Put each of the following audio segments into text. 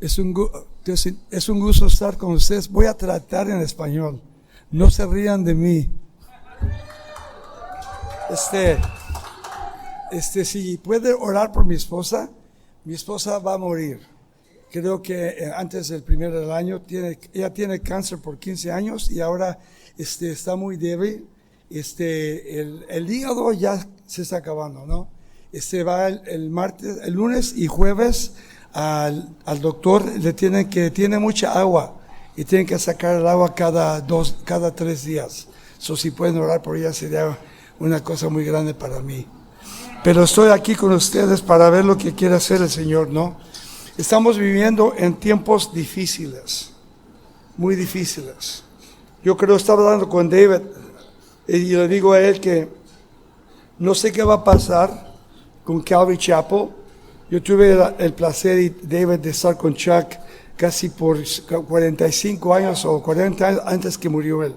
es un gusto estar con ustedes. Voy a tratar en español. No se rían de mí. Si puede orar por mi esposa va a morir. Creo que antes del primero del año ella tiene cáncer por 15 años y ahora está muy débil. El hígado ya se está acabando, ¿no? Va el lunes y jueves al doctor, tiene mucha agua y tienen que sacar el agua cada 3 días. Si pueden orar por ella sería una cosa muy grande para mí. Pero estoy aquí con ustedes para ver lo que quiere hacer el Señor, ¿no? Estamos viviendo en tiempos difíciles, muy difíciles. Yo creo, estaba hablando con David y le digo a él que no sé qué va a pasar con Calvary Chapel. Yo tuve el placer, David, de estar con Chuck casi por 45 años o 40 años antes que murió él.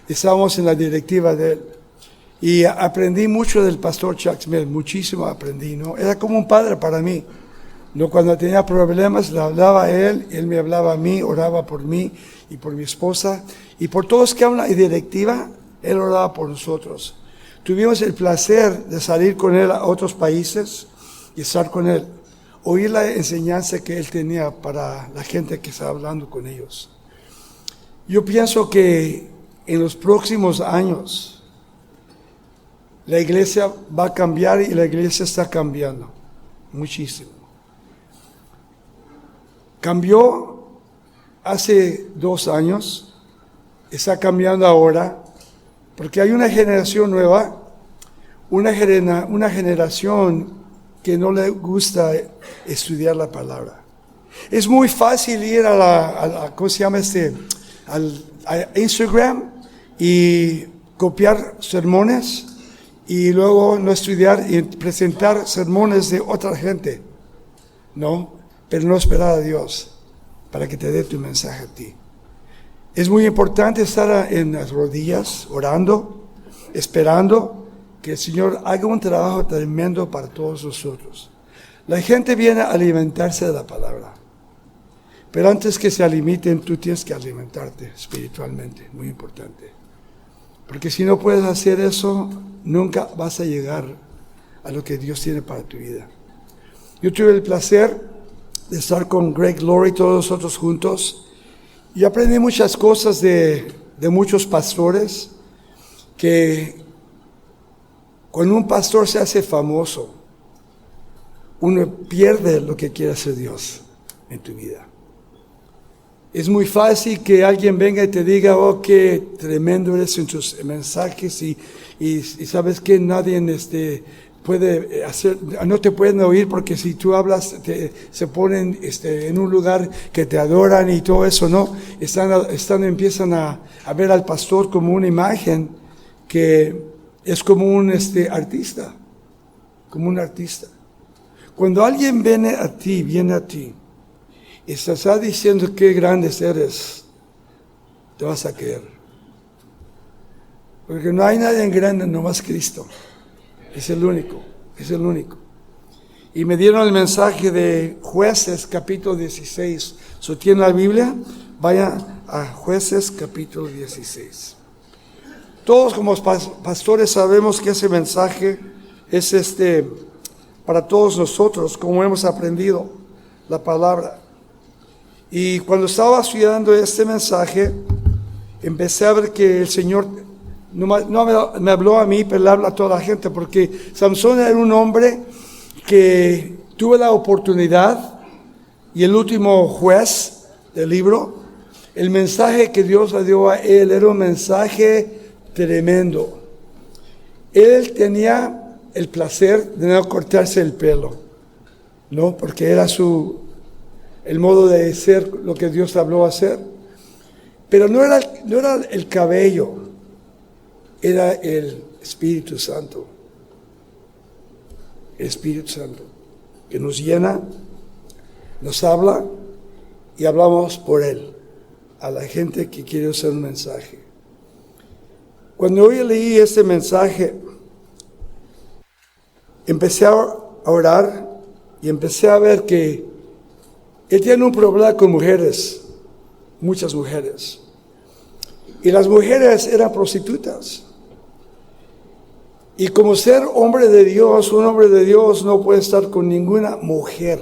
Estábamos en la directiva de él. Y aprendí mucho del pastor Chuck Smith, muchísimo aprendí, ¿no? Era como un padre para mí, ¿no? Cuando tenía problemas, le hablaba a él me hablaba a mí, oraba por mí y por mi esposa. Y por todos que hablan en directiva, él oraba por nosotros. Tuvimos el placer de salir con él a otros países y estar con él. Oír la enseñanza que él tenía para la gente que estaba hablando con ellos. Yo pienso que en los próximos años, la iglesia va a cambiar y la iglesia está cambiando muchísimo. Cambió hace 2 años, está cambiando ahora, porque hay una generación nueva, una generación que no le gusta estudiar la palabra. Es muy fácil ir ¿cómo se llama a Instagram y copiar sermones y luego no estudiar y presentar sermones de otra gente, ¿no? Pero no esperar a Dios para que te dé tu mensaje a ti. Es muy importante estar en las rodillas, orando, esperando que el Señor haga un trabajo tremendo para todos nosotros. La gente viene a alimentarse de la palabra, pero antes que se alimenten, tú tienes que alimentarte espiritualmente, muy importante. Porque si no puedes hacer eso, nunca vas a llegar a lo que Dios tiene para tu vida. Yo tuve el placer de estar con Greg Laurie, todos nosotros juntos, y aprendí muchas cosas de muchos pastores, que cuando un pastor se hace famoso, uno pierde lo que quiere hacer Dios en tu vida. Es muy fácil que alguien venga y te diga, oh, qué tremendo eres en tus mensajes y sabes que nadie puede hacer, no te pueden oír porque si tú hablas se ponen en un lugar que te adoran y todo eso, ¿no? Empiezan a ver al pastor como una imagen que es como un artista, como un artista. Cuando alguien viene a ti y te está diciendo qué grandes eres, te vas a creer. Porque no hay nadie grande, nomás Cristo. Es el único. Y me dieron el mensaje de Jueces capítulo 16. Si tienen la Biblia, vayan a Jueces capítulo 16. Todos como pastores sabemos que ese mensaje es para todos nosotros, como hemos aprendido la palabra. Y cuando estaba estudiando este mensaje, empecé a ver que el Señor no me habló a mí, pero le habla a toda la gente, porque Samson era un hombre que tuvo la oportunidad, y el último juez del libro, el mensaje que Dios le dio a él era un mensaje tremendo. Él tenía el placer de no cortarse el pelo, ¿no? Porque era el modo de ser lo que Dios habló a hacer. Pero no era el cabello, era el Espíritu Santo. El Espíritu Santo, que nos llena, nos habla y hablamos por Él, a la gente que quiere hacer un mensaje. Cuando hoy leí este mensaje, empecé a orar y empecé a ver que Él tiene un problema con mujeres, muchas mujeres. Y las mujeres eran prostitutas. Y como ser hombre de Dios, un hombre de Dios no puede estar con ninguna mujer,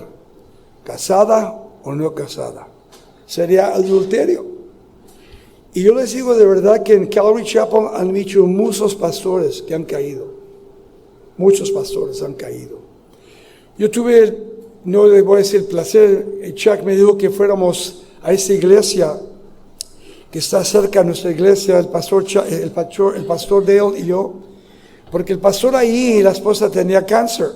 casada o no casada. Sería adulterio. Y yo les digo de verdad que en Calvary Chapel han dicho muchos pastores que han caído. Muchos pastores han caído. Yo tuve, no le voy a decir el placer, Chuck me dijo que fuéramos a esa iglesia que está cerca de nuestra iglesia, el pastor Dale y yo, porque el pastor ahí y la esposa tenía cáncer.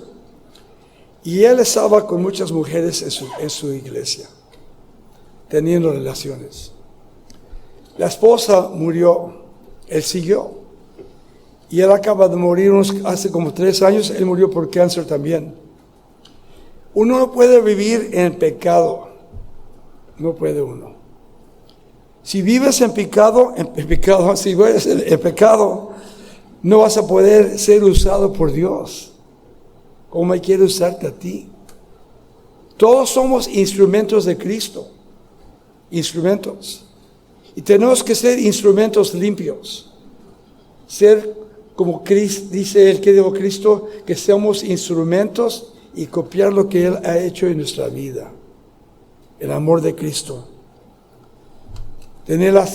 Y él estaba con muchas mujeres en su iglesia, teniendo relaciones. La esposa murió, él siguió. Y él acaba de morir hace como 3 años, él murió por cáncer también. Uno no puede vivir en pecado, no puede uno. Si vives en pecado, si vives en pecado, no vas a poder ser usado por Dios. ¿Cómo quiere usarte a ti? Todos somos instrumentos de Cristo. Instrumentos. Y tenemos que ser instrumentos limpios. Ser como Cristo, dice el que dijo Cristo, que seamos instrumentos y copiar lo que Él ha hecho en nuestra vida. El amor de Cristo. Tener la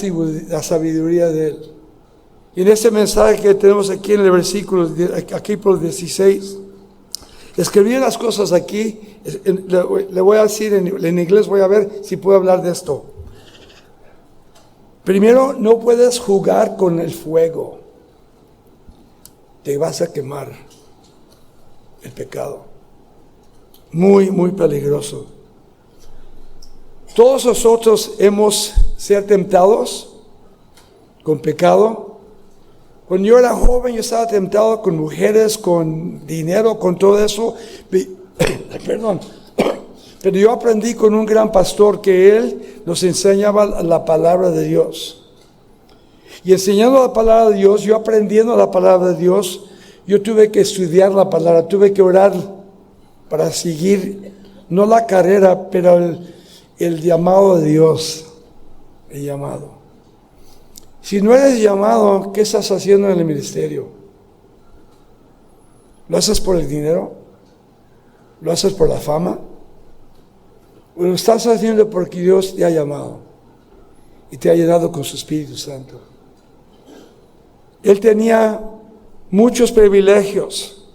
sabiduría de Él. Y en ese mensaje que tenemos aquí en el versículo, aquí por 16, escribí las cosas aquí, le voy a decir en inglés, voy a ver si puedo hablar de esto. Primero, no puedes jugar con el fuego. Te vas a quemar el pecado. Muy, muy peligroso. Todos nosotros hemos sido tentados con pecado. Cuando yo era joven, yo estaba tentado con mujeres, con dinero, con todo eso. Perdón. Pero yo aprendí con un gran pastor que él nos enseñaba la palabra de Dios. Y enseñando la palabra de Dios, yo aprendiendo la palabra de Dios, yo tuve que estudiar la palabra, tuve que orar para seguir, no la carrera, pero el llamado de Dios, el llamado. Si no eres llamado, ¿qué estás haciendo en el ministerio? ¿Lo haces por el dinero? ¿Lo haces por la fama? ¿O lo estás haciendo porque Dios te ha llamado y te ha llenado con su Espíritu Santo? Él tenía muchos privilegios.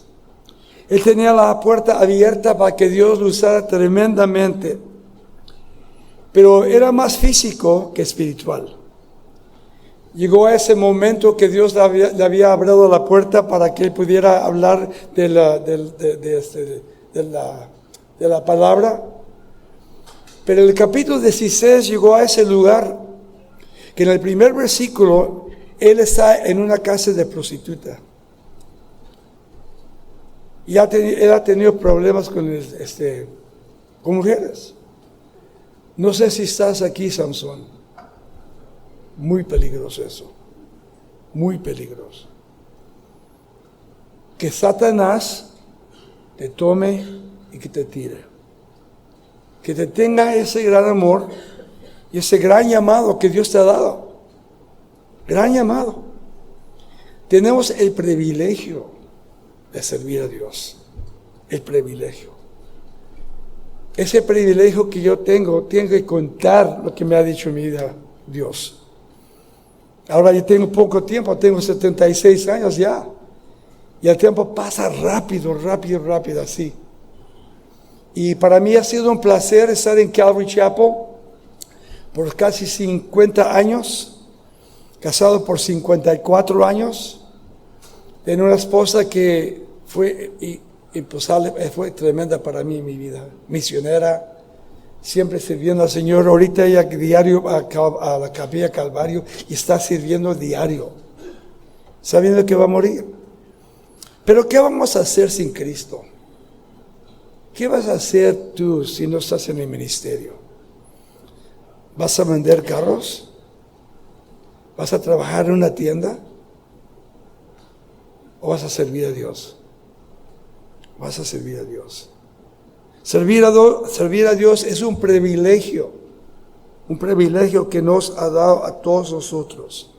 Él tenía la puerta abierta para que Dios lo usara tremendamente. Pero era más físico que espiritual. Llegó a ese momento que Dios le había abierto la puerta para que él pudiera hablar de la palabra. Pero el capítulo 16 llegó a ese lugar que en el primer versículo él está en una casa de prostituta. Y él ha tenido problemas con mujeres. No sé si estás aquí, Sansón. Muy peligroso eso. Muy peligroso. Que Satanás te tome y que te tire. Que te tenga ese gran amor y ese gran llamado que Dios te ha dado. Gran llamado. Tenemos el privilegio de servir a Dios. El privilegio. Ese privilegio que yo tengo que contar lo que me ha dicho mi vida Dios. Ahora yo tengo poco tiempo, tengo 76 años ya. Y el tiempo pasa rápido así. Y para mí ha sido un placer estar en Calvary Chapel por casi 50 años, casado por 54 años. Tengo una esposa que fue imposible, fue tremenda para mí en mi vida, misionera, siempre sirviendo al Señor. Ahorita ella diario a la Capilla Calvario y está sirviendo diario, sabiendo que va a morir. Pero ¿qué vamos a hacer sin Cristo? ¿Qué vas a hacer tú si no estás en el ministerio? ¿Vas a vender carros? ¿Vas a trabajar en una tienda? ¿O vas a servir a Dios? Vas a servir a Dios. Servir a Dios es un privilegio que nos ha dado a todos nosotros.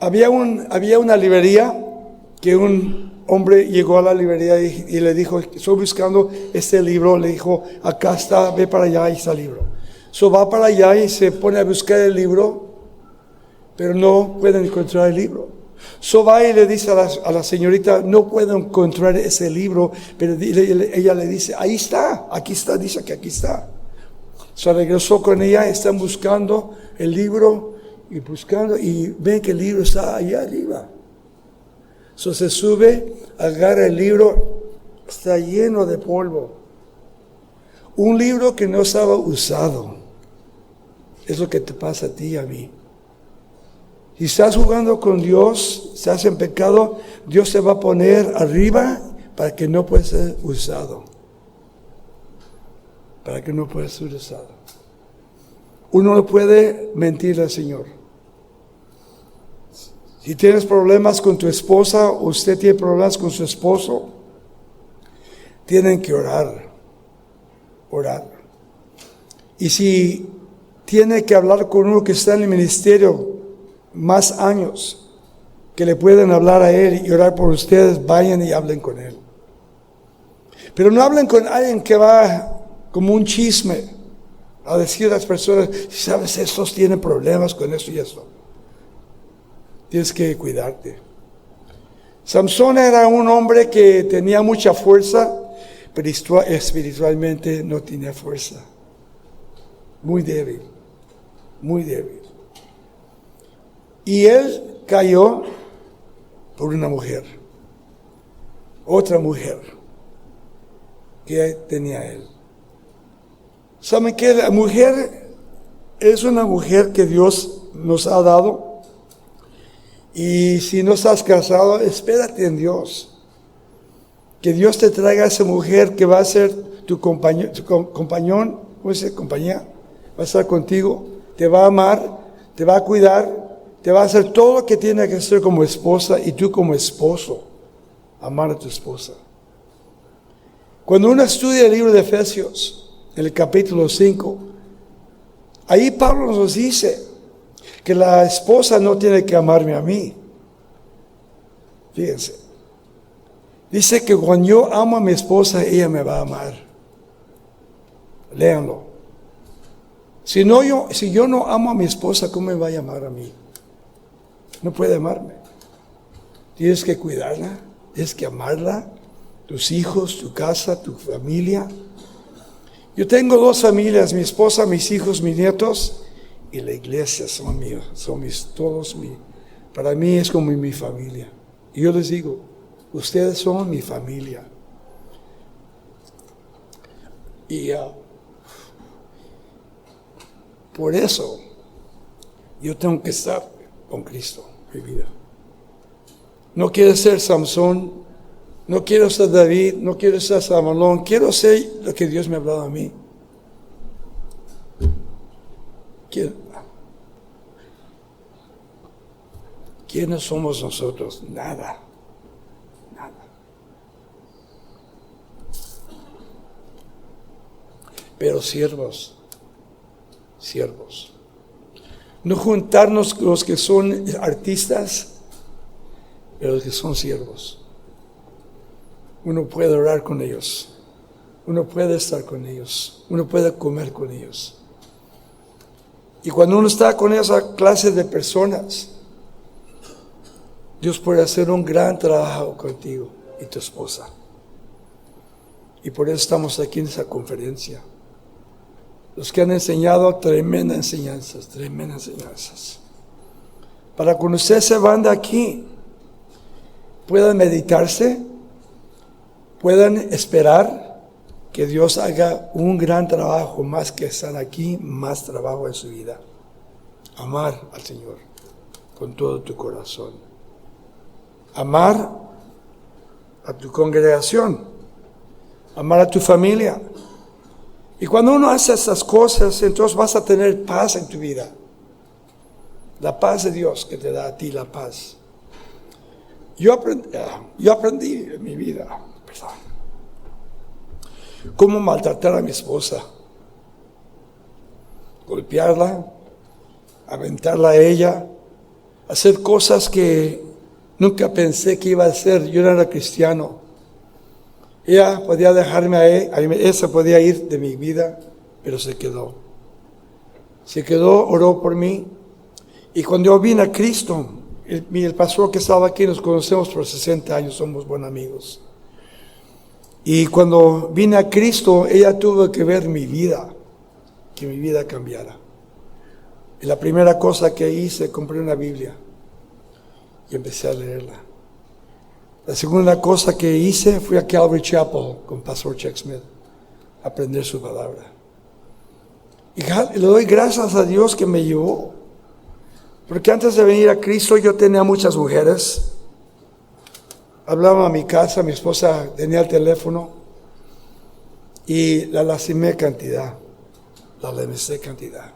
Había una librería que un hombre llegó a la librería y le dijo, estoy buscando este libro. Le dijo, acá está, ve para allá, ahí está el libro. Va para allá y se pone a buscar el libro, pero no puede encontrar el libro. Va y le dice a la señorita, no puedo encontrar ese libro, pero ella le dice, ahí está, aquí está, dice que aquí está. Regresó con ella, están buscando el libro y buscando, y ven que el libro está allá arriba. Se sube, agarra el libro, está lleno de polvo. Un libro que no estaba usado. Es lo que te pasa a ti y a mí. Si estás jugando con Dios, estás en pecado, Dios te va a poner arriba para que no pueda ser usado. Para que no pueda ser usado. Uno no puede mentir al Señor. Si tienes problemas con tu esposa, o usted tiene problemas con su esposo, tienen que orar. Orar. Y si tiene que hablar con uno que está en el ministerio más años, que le pueden hablar a él y orar por ustedes, vayan y hablen con él. Pero no hablen con alguien que va como un chisme a decir a las personas, sabes, estos tienen problemas con esto y esto. Tienes que cuidarte. Sansón era un hombre que tenía mucha fuerza, pero espiritualmente no tenía fuerza. Muy débil, muy débil. Y él cayó por una mujer, otra mujer que tenía él. ¿Saben qué? La mujer es una mujer que Dios nos ha dado. Y si no estás casado, espérate en Dios. Que Dios te traiga a esa mujer que va a ser tu compañón, ¿cómo se dice? Compañía. Va a estar contigo, te va a amar, te va a cuidar, te va a hacer todo lo que tiene que hacer como esposa y tú como esposo, amar a tu esposa. Cuando uno estudia el libro de Efesios, en el capítulo 5, ahí Pablo nos dice que la esposa no tiene que amarme a mí. Fíjense. Dice que cuando yo amo a mi esposa, ella me va a amar. Léanlo. Si yo no amo a mi esposa, ¿cómo me va a amar a mí? No puede amarme. Tienes que cuidarla, tienes que amarla, tus hijos, tu casa, tu familia. Yo tengo 2 familias, mi esposa, mis hijos, mis nietos, y la iglesia son míos, para mí es como mi familia. Y yo les digo, ustedes son mi familia. Y por eso yo tengo que estar con Cristo, mi vida. No quiero ser Samson, no quiero ser David, no quiero ser Salomón, quiero ser lo que Dios me ha hablado a mí. ¿Quiénes somos nosotros? Nada. Pero siervos. No juntarnos con los que son artistas, pero los que son siervos. Uno puede orar con ellos, uno puede estar con ellos, uno puede comer con ellos. Y cuando uno está con esa clase de personas, Dios puede hacer un gran trabajo contigo y tu esposa. Y por eso estamos aquí en esa conferencia. Los que han enseñado tremendas enseñanzas. Para cuando ustedes se van de aquí, puedan meditarse, puedan esperar que Dios haga un gran trabajo, más que están aquí, más trabajo en su vida. Amar al Señor con todo tu corazón. Amar a tu congregación. Amar a tu familia. Y cuando uno hace esas cosas, entonces vas a tener paz en tu vida. La paz de Dios que te da a ti la paz. Yo aprendí en mi vida, cómo maltratar a mi esposa, golpearla, aventarla a ella, hacer cosas que nunca pensé que iba a hacer. Yo no era cristiano. Ella podía dejarme ella se podía ir de mi vida, pero se quedó. Se quedó, oró por mí. Y cuando yo vine a Cristo, el pastor que estaba aquí, nos conocemos por 60 años, somos buenos amigos. Y cuando vine a Cristo, ella tuvo que ver mi vida, que mi vida cambiara. Y la primera cosa que hice, compré una Biblia y empecé a leerla. La segunda cosa que hice, fui a Calvary Chapel con Pastor Chuck Smith a aprender su palabra. Y le doy gracias a Dios que me llevó. Porque antes de venir a Cristo yo tenía muchas mujeres. Hablaba a mi casa, mi esposa tenía el teléfono y la lastimé cantidad. La lastimé cantidad.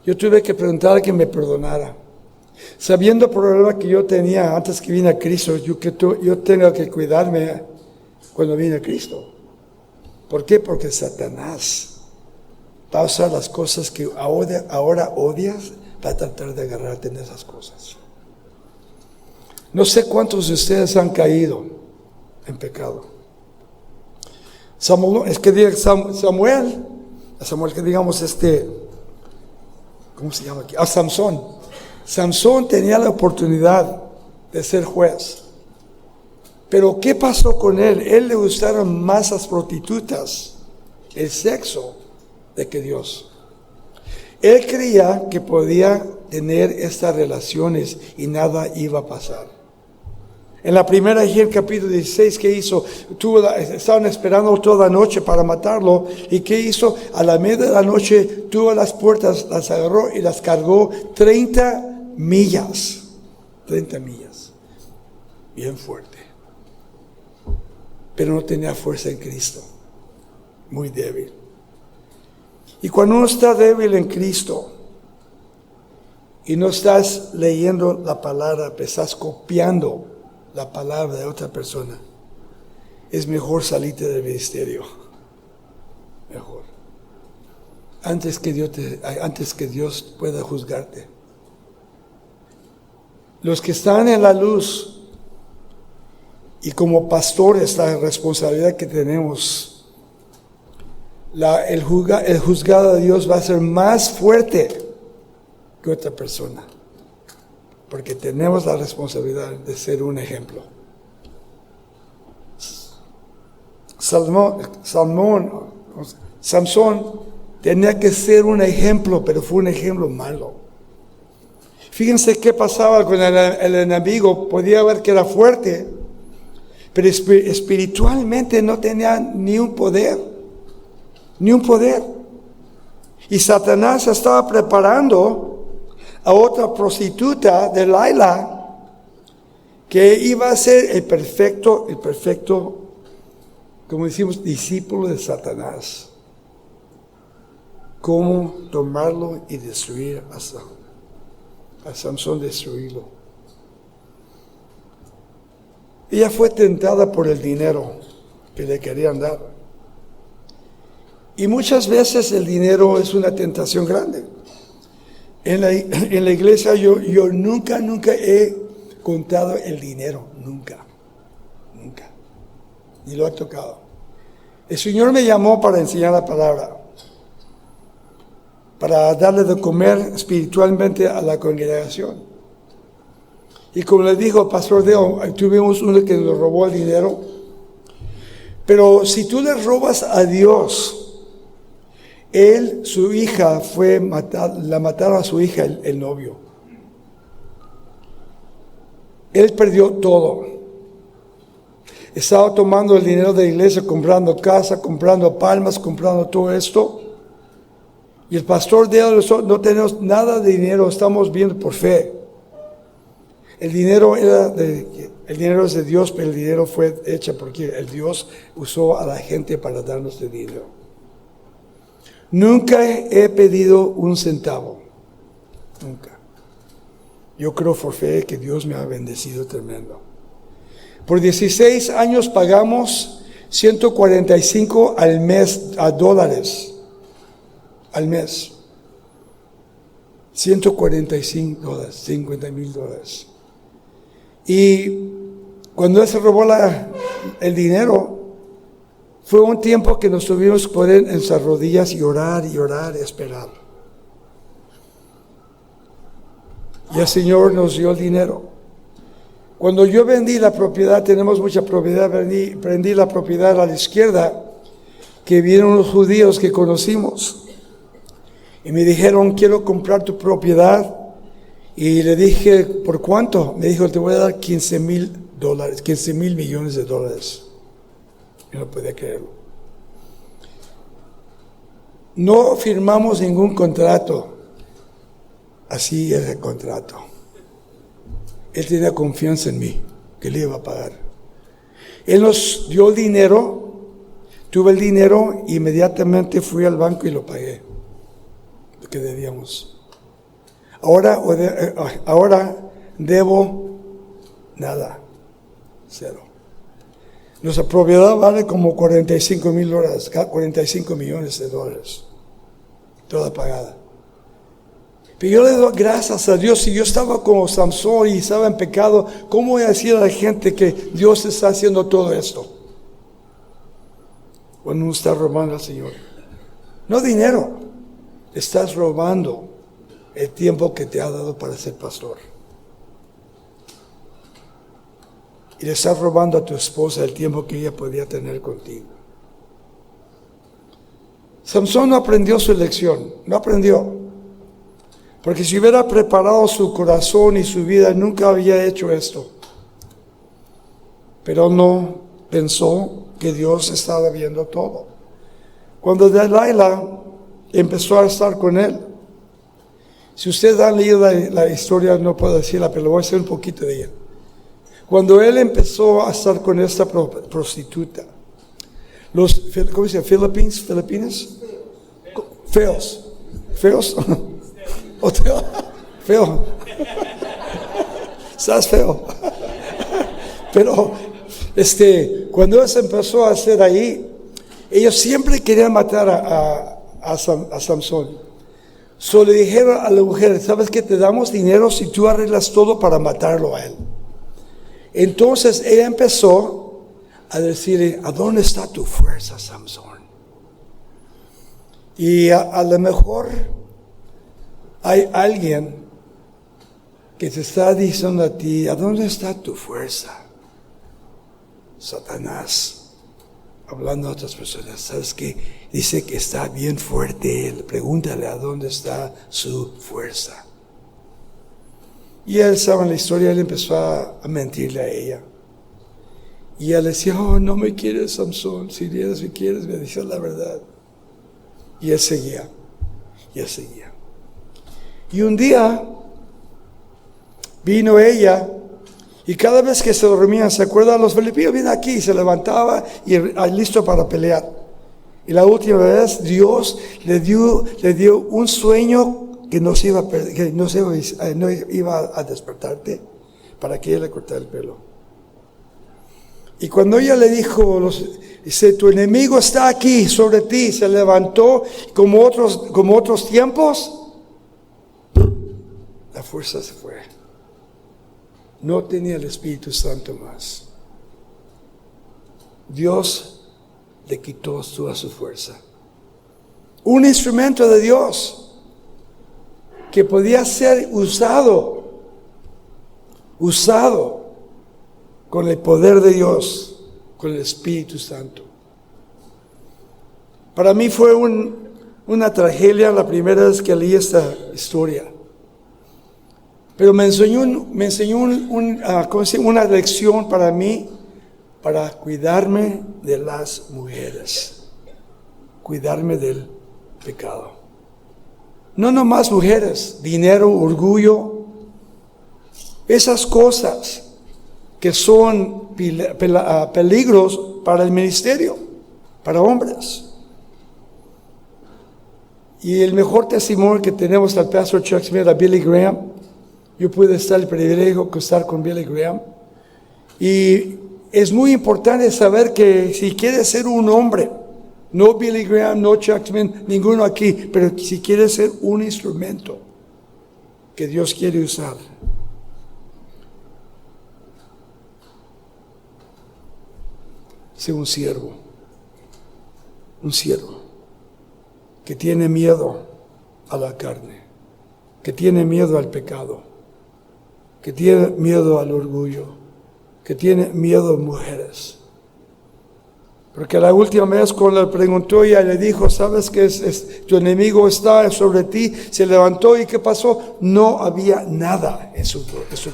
Yo tuve que preguntar que me perdonara. Sabiendo el problema que yo tenía antes que vine a Cristo, yo tengo que cuidarme cuando vine a Cristo. ¿Por qué? Porque Satanás va a usar las cosas que ahora odias para tratar de agarrarte en esas cosas. No sé cuántos de ustedes han caído en pecado. Samuel, que digamos ¿cómo se llama aquí? Samson. Samson tenía la oportunidad de ser juez. Pero ¿qué pasó con él? Él le gustaron más las prostitutas, el sexo, de que Dios. Él creía que podía tener estas relaciones y nada iba a pasar. En la primera en el capítulo 16, ¿qué hizo? Estaban esperando toda la noche para matarlo. ¿Y qué hizo? A la media de la noche tuvo las puertas, las agarró y las cargó 30 millas. 30 millas. Bien fuerte. Pero no tenía fuerza en Cristo. Muy débil. Y cuando uno está débil en Cristo y no estás leyendo la palabra, pero estás copiando la palabra de otra persona, es mejor salirte del ministerio. Mejor. Antes que Dios pueda juzgarte. Los que están en la luz y como pastores, la responsabilidad que tenemos, el juzgado de Dios va a ser más fuerte que otra persona. Porque tenemos la responsabilidad de ser un ejemplo. Samson tenía que ser un ejemplo, pero fue un ejemplo malo. Fíjense qué pasaba con el enemigo. Podía ver que era fuerte, pero espiritualmente no tenía ni un poder. Ni un poder. Y Satanás estaba preparando a otra prostituta, Delilah, que iba a ser el perfecto, como decimos, discípulo de Satanás. Cómo tomarlo y destruir a Samson, destruirlo. Ella fue tentada por el dinero que le querían dar. Y muchas veces el dinero es una tentación grande. En la iglesia yo nunca he contado el dinero, nunca, ni lo he tocado. El Señor me llamó para enseñar la palabra, para darle de comer espiritualmente a la congregación. Y como le dijo el pastor Deo, tuvimos uno que nos robó el dinero, pero si tú le robas a Dios, su hija la mataron a su hija, el novio. Él perdió todo. Estaba tomando el dinero de la iglesia, comprando casa, comprando palmas, comprando todo esto. Y el pastor de él, no tenemos nada de dinero, estamos viendo por fe. El dinero es de Dios, pero el dinero fue hecho porque el Dios usó a la gente para darnos el dinero. Nunca he pedido un centavo. Nunca. Yo creo por fe que Dios me ha bendecido tremendo. Por 16 años pagamos $145 al mes, a dólares, al mes. $145, $50,000. Y cuando él se robó el dinero, fue un tiempo que nos tuvimos que poner en nuestras rodillas y orar y esperar. Y el Señor nos dio el dinero. Cuando yo vendí la propiedad, tenemos mucha propiedad, vendí la propiedad a la izquierda, que vinieron los judíos que conocimos. Y me dijeron, quiero comprar tu propiedad. Y le dije, ¿por cuánto? Me dijo, te voy a dar $15,000, 15,000 millones de dólares. Yo no podía creerlo. No firmamos ningún contrato. Así es el contrato. Él tenía confianza en mí, que le iba a pagar. Él nos dio el dinero, tuve el dinero, inmediatamente fui al banco y lo pagué, lo que debíamos. Ahora debo nada, cero. Nuestra propiedad vale como $45,000, 45 millones de dólares, toda pagada. Pero yo le doy gracias a Dios. Si yo estaba como Samson y estaba en pecado, ¿cómo voy a decir a la gente que Dios está haciendo todo esto? Cuando uno está robando al Señor. No dinero, estás robando el tiempo que te ha dado para ser pastor. Y le estás robando a tu esposa el tiempo que ella podía tener contigo. Samson no aprendió su lección, no aprendió. Porque si hubiera preparado su corazón y su vida, nunca había hecho esto. Pero no pensó que Dios estaba viendo todo. Cuando Delilah empezó a estar con él, si ustedes han leído la historia, no puedo decirla, pero voy a hacer un poquito de ella. Cuando él empezó a estar con esta prostituta, ¿cómo se llama? ¿Filipinas? Feos. Feo. Estás feo. Pero cuando se empezó a hacer ahí, ellos siempre querían matar a Samson. Solo le dijeron a la mujer, ¿sabes qué? Te damos dinero si tú arreglas todo para matarlo a él. Entonces ella empezó a decirle, ¿a dónde está tu fuerza, Samson? Y a lo mejor hay alguien que te está diciendo a ti, ¿a dónde está tu fuerza? Satanás, hablando a otras personas, ¿sabes qué? Dice que está bien fuerte él, pregúntale a dónde está su fuerza. Y él sabe la historia, él empezó a mentirle a ella. Y ella le decía, oh, no me quieres, Samson, si me quieres, me dices la verdad. Y él seguía, Y un día vino ella, y cada vez que se dormían, ¿se acuerdan? Los filipinos vienen aquí, se levantaba y listo para pelear. Y la última vez Dios le dio un sueño que no iba a despertarte, para que ella le cortara el pelo. Y cuando ella le dijo, dice, tu enemigo está aquí sobre ti, se levantó como otros tiempos. La fuerza se fue. No tenía el Espíritu Santo más. Dios le quitó toda su fuerza. Un instrumento de Dios que podía ser usado con el poder de Dios, con el Espíritu Santo. Para mí fue una tragedia la primera vez que leí esta historia. Pero me enseñó una lección para mí, para cuidarme de las mujeres, cuidarme del pecado. No nomás mujeres, dinero, orgullo, esas cosas que son peligros para el ministerio, para hombres. Y el mejor testimonio que tenemos al pastor Chuck Smith, a Billy Graham. Yo pude estar el privilegio de estar con Billy Graham. Y es muy importante saber que si quieres ser un hombre, no Billy Graham, no Chuck Smith, ninguno aquí, pero si quieres ser un instrumento que Dios quiere usar, sé un siervo que tiene miedo a la carne, que tiene miedo al pecado, que tiene miedo al orgullo, que tiene miedo a mujeres. Porque la última vez cuando le preguntó, ella le dijo, ¿sabes que tu enemigo está sobre ti? Se levantó y ¿qué pasó? No había nada en su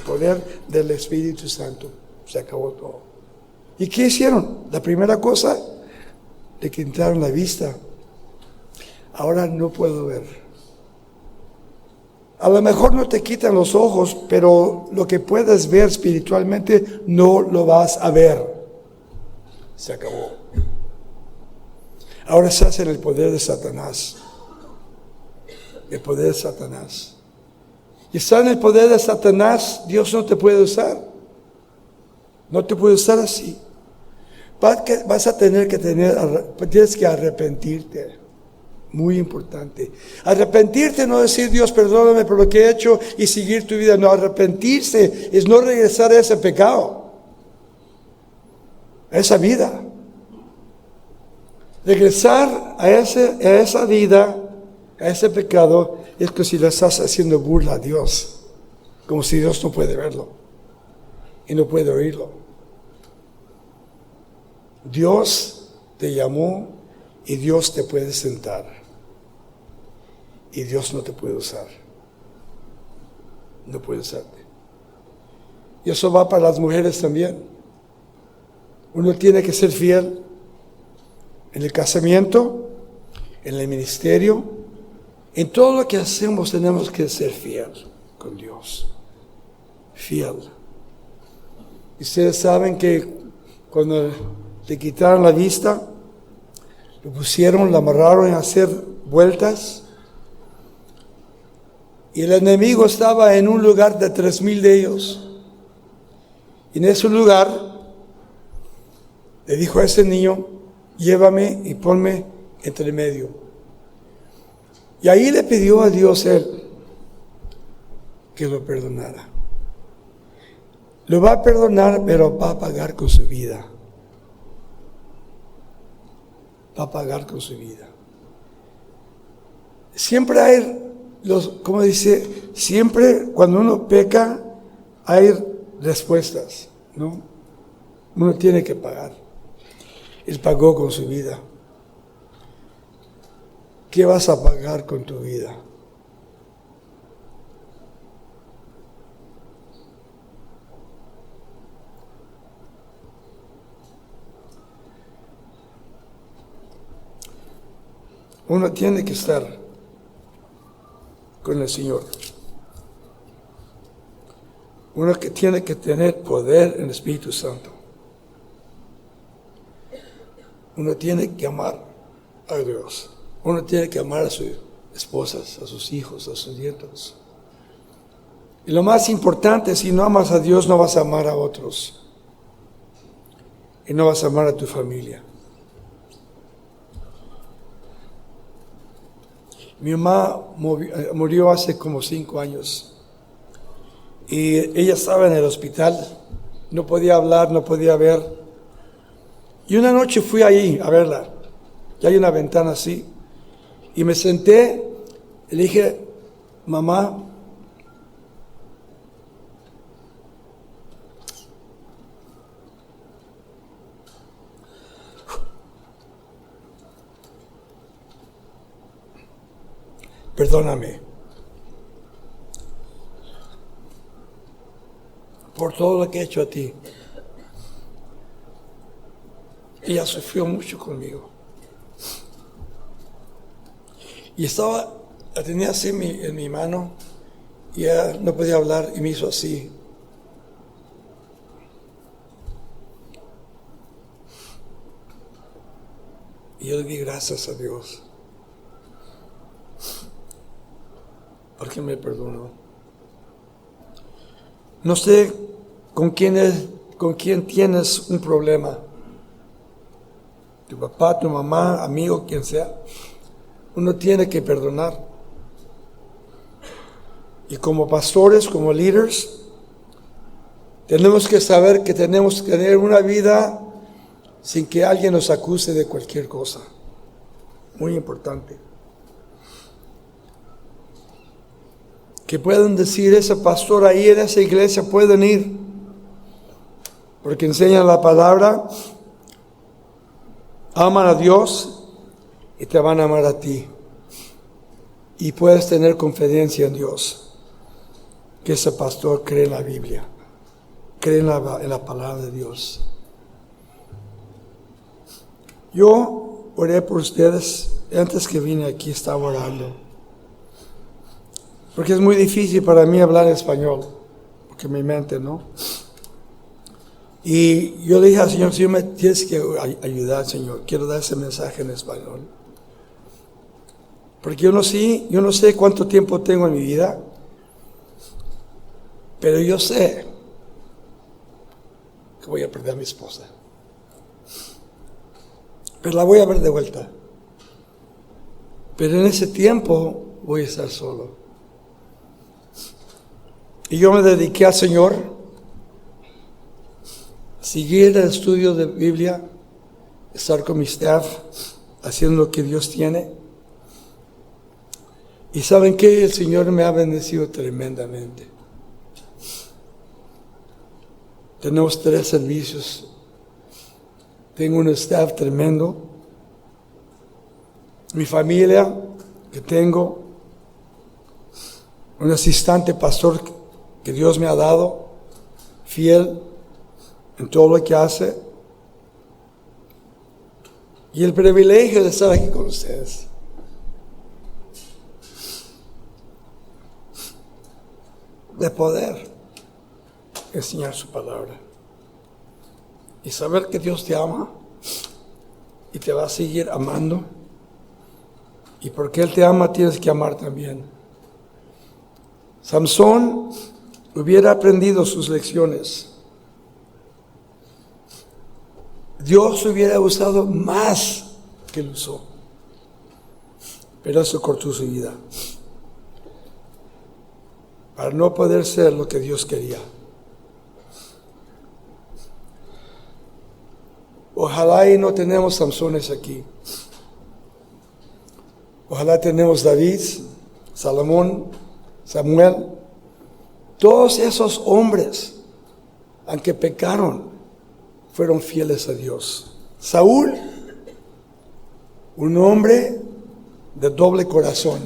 poder del Espíritu Santo. Se acabó todo. ¿Y qué hicieron? La primera cosa, le quitaron la vista. Ahora no puedo ver. A lo mejor no te quitan los ojos, pero lo que puedes ver espiritualmente no lo vas a ver. Se acabó. Ahora estás en el poder de Satanás. El poder de Satanás. Y estar en el poder de Satanás, Dios no te puede usar. No te puede usar así. Vas a tienes que arrepentirte. Muy importante. Arrepentirte no decir, Dios, perdóname por lo que he hecho y seguir tu vida. No, arrepentirse es no regresar a ese pecado, a esa vida. Regresar a esa vida, a ese pecado, es que si le estás haciendo burla a Dios, como si Dios no puede verlo y no puede oírlo. Dios te llamó y Dios te puede sentar. Y Dios no te puede usar. No puede usarte. Y eso va para las mujeres también. Uno tiene que ser fiel en el casamiento, en el ministerio, en todo lo que hacemos tenemos que ser fiel con Dios. Fiel. Y ustedes saben que cuando le quitaron la vista, lo pusieron, lo amarraron a hacer vueltas. Y el enemigo estaba en un lugar de 3,000 de ellos. Y en ese lugar le dijo a ese niño, llévame y ponme entre medio. Y ahí le pidió a Dios él que lo perdonara. Lo va a perdonar, pero va a pagar con su vida. Va a pagar con su vida. Siempre hay como dice, siempre cuando uno peca hay respuestas, ¿no? Uno tiene que pagar. Él pagó con su vida. ¿Qué vas a pagar con tu vida? Uno tiene que estar con el Señor. Uno que tiene que tener poder en el Espíritu Santo. Uno tiene que amar a Dios. Uno tiene que amar a sus esposas, a sus hijos, a sus nietos. Y lo más importante, si no amas a Dios, no vas a amar a otros. Y no vas a amar a tu familia. Mi mamá murió hace como 5 años y ella estaba en el hospital, no podía hablar, no podía ver. Y una noche fui ahí a verla, y hay una ventana así, y me senté y le dije, mamá, perdóname por todo lo que he hecho a ti. Ella sufrió mucho conmigo. Y la tenía así en mi mano, y ella no podía hablar y me hizo así. Y yo le di gracias a Dios, porque me perdonó. No sé con quién con quien tienes un problema. Tu papá, tu mamá, amigo, quien sea. Uno tiene que perdonar. Y como pastores, como líderes, tenemos que saber que tenemos que tener una vida sin que alguien nos acuse de cualquier cosa. Muy importante. Que puedan decir, ese pastor ahí en esa iglesia pueden ir, porque enseñan la palabra, aman a Dios y te van a amar a ti. Y puedes tener confianza en Dios, que ese pastor cree en la Biblia, cree en la palabra de Dios. Yo oré por ustedes, antes que vine aquí estaba orando, porque es muy difícil para mí hablar español, porque mi mente, ¿no? Y yo le dije al Señor, Señor, me tienes que ayudar, Señor, quiero dar ese mensaje en español. Porque yo no sé cuánto tiempo tengo en mi vida, pero yo sé que voy a perder a mi esposa. Pero la voy a ver de vuelta. Pero en ese tiempo voy a estar solo. Y yo me dediqué al Señor, seguir el estudio de Biblia, estar con mi staff, haciendo lo que Dios tiene. Y ¿saben qué? El Señor me ha bendecido tremendamente. Tenemos 3 servicios. Tengo un staff tremendo. Mi familia que tengo. Un asistente pastor que Dios me ha dado, fiel en todo lo que hace. Y el privilegio de estar aquí con ustedes. De poder enseñar su palabra. Y saber que Dios te ama y te va a seguir amando. Y porque Él te ama, tienes que amar también. Samson hubiera aprendido sus lecciones. Dios hubiera usado más que Él usó. Pero eso cortó su vida. Para no poder ser lo que Dios quería. Ojalá y no tenemos Samsones aquí. Ojalá tenemos David, Salomón, Samuel. Todos esos hombres, aunque pecaron, fueron fieles a Dios. Saúl, un hombre de doble corazón.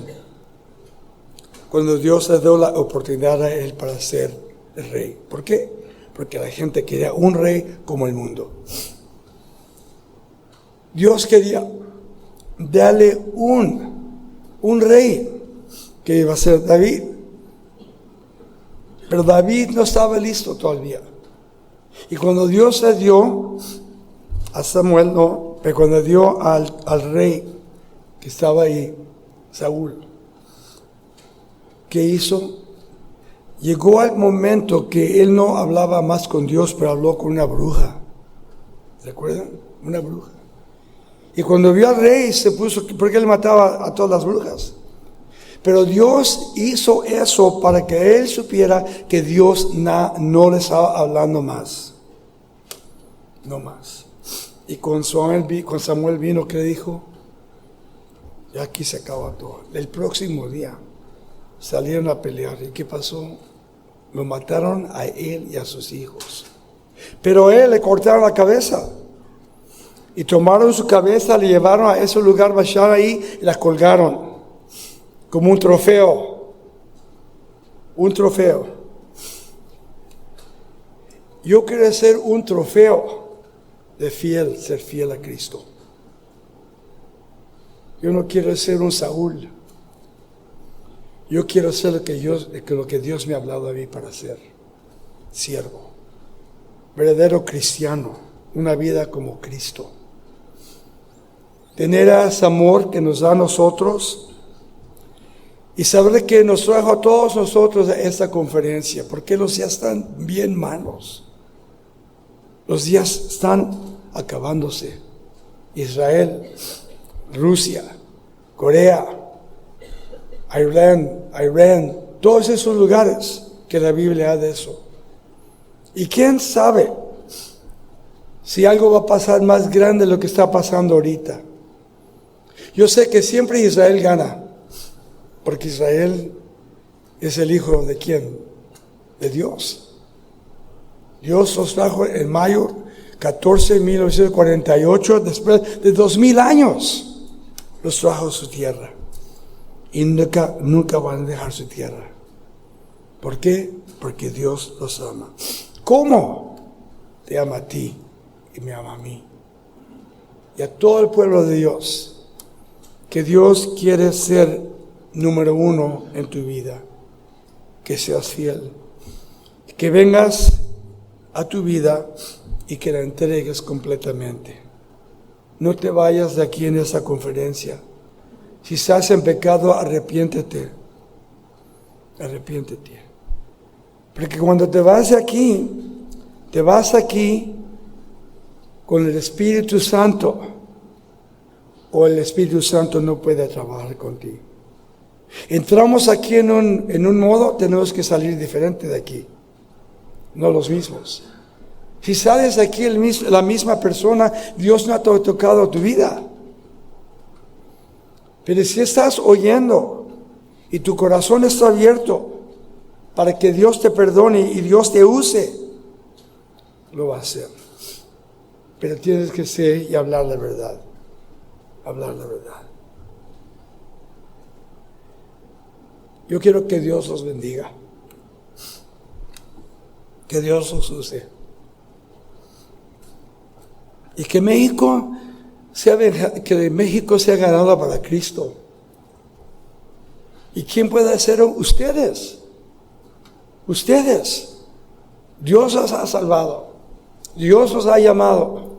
Cuando Dios le dio la oportunidad a él para ser el rey. ¿Por qué? Porque la gente quería un rey como el mundo. Dios quería darle un rey que iba a ser David. Pero David no estaba listo todavía. Y cuando Dios le dio a Samuel, no, pero cuando dio al rey que estaba ahí, Saúl, ¿qué hizo? Llegó al momento que él no hablaba más con Dios, pero habló con una bruja. ¿Se acuerdan? Una bruja. Y cuando vio al rey se puso, porque él mataba a todas las brujas. Pero Dios hizo eso para que él supiera que Dios no le estaba hablando más. No más. Y con Samuel vino, que le dijo, ya aquí se acaba todo. El próximo día salieron a pelear. ¿Y qué pasó? Lo mataron a él y a sus hijos. Pero a él le cortaron la cabeza. Y tomaron su cabeza, le llevaron a ese lugar, bajaron ahí y la colgaron. Como un trofeo. Un trofeo. Yo quiero ser un trofeo de ser fiel a Cristo. Yo no quiero ser un Saúl. Yo quiero ser lo que Dios me ha hablado a mí para ser. Siervo. Verdadero cristiano. Una vida como Cristo. Tener ese amor que nos da a nosotros. Y saber que nos trajo a todos nosotros a esta conferencia. Porque los ya están bien malos. Los días están acabándose. Israel, Rusia, Corea, Irán, todos esos lugares que la Biblia habla de eso. Y quién sabe si algo va a pasar más grande de lo que está pasando ahorita. Yo sé que siempre Israel gana, porque Israel es el hijo de ¿quién? De Dios. Dios los trajo en mayo 14 de 1948, después de 2000 años, los trajo a su tierra. Y nunca van a dejar su tierra. ¿Por qué? Porque Dios los ama. ¿Cómo? Te ama a ti y me ama a mí. Y a todo el pueblo de Dios. Que Dios quiere ser número uno en tu vida. Que seas fiel. Que vengas a tu vida y que la entregues completamente. No te vayas de aquí en esa conferencia. Si estás en pecado, arrepiéntete. Arrepiéntete. Porque cuando te vas aquí con el Espíritu Santo, o el Espíritu Santo no puede trabajar contigo. Entramos aquí en un modo, tenemos que salir diferente de aquí. No los mismos. Si sales de aquí la misma persona, Dios no ha tocado tu vida. Pero si estás oyendo y tu corazón está abierto para que Dios te perdone y Dios te use, lo va a hacer. Pero tienes que ser y hablar la verdad. Hablar la verdad. Yo quiero que Dios los bendiga. Que Dios los use. Y que México sea ganado para Cristo. ¿Y quién puede hacerlo? Ustedes. Ustedes. Dios los ha salvado. Dios los ha llamado.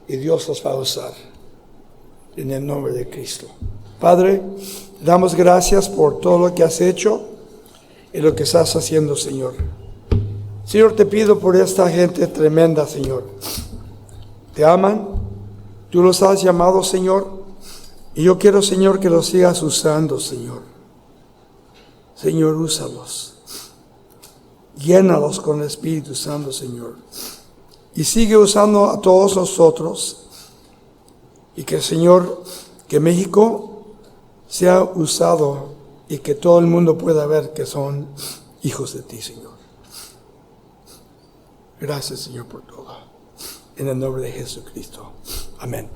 Y Dios los va a usar. En el nombre de Cristo. Padre, damos gracias por todo lo que has hecho y lo que estás haciendo, Señor. Señor, te pido por esta gente tremenda, Señor. Te aman, tú los has llamado, Señor, y yo quiero, Señor, que los sigas usando, Señor. Señor, úsalos. Llénalos con el Espíritu Santo, Señor. Y sigue usando a todos nosotros. Y que, Señor, que México sea usado y que todo el mundo pueda ver que son hijos de ti, Señor. Gracias, Señor, por todo. En el nombre de Jesucristo. Amén.